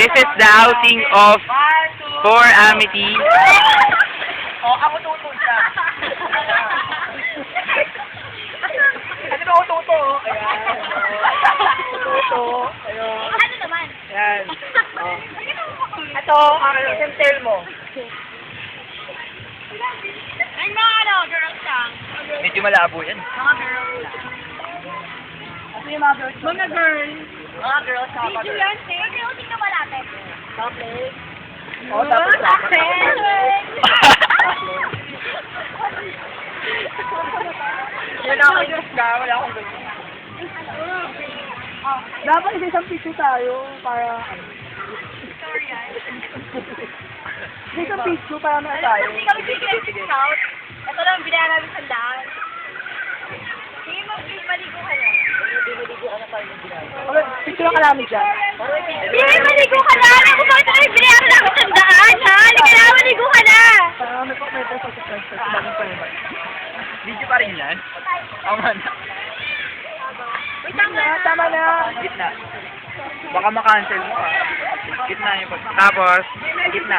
This is the outing of for Amity. Oh, ako tuto siya. Ano ba ako tuto? Ayan. Tuto. Ayun. Ano naman? Ayan. Oh. Ito, ang sentel mo. Ay, mga ano, girls lang. Medyo malabo yan. Mga girls lang. Ano yung mga girls? Mga girls. Mga girls sa kapatid. Video yan, sir. Girls, tingnan malapit. Topic. Oh, tapos Yan ako yung ka, wala akong ganyan. Dapat isang picture tayo para Sorry, ah. isang picture para na tayo. Hindi kami bigyan discount. Ito lang, binayan namin sandaan. Sige, maligo ka lang. Okay, picture lang ka namin dyan. Sige, maligo ka lang. Ako bakit tayo binayan namin sandaan, ha? Halika na, maligo ka na. Para may post sa transfer. Bagong pa naman. Video pa rin yan. Tama na. Wait, tama na. Tama na. Gitna. Baka makancel mo ah. Gitna yung pag... Tapos, gitna.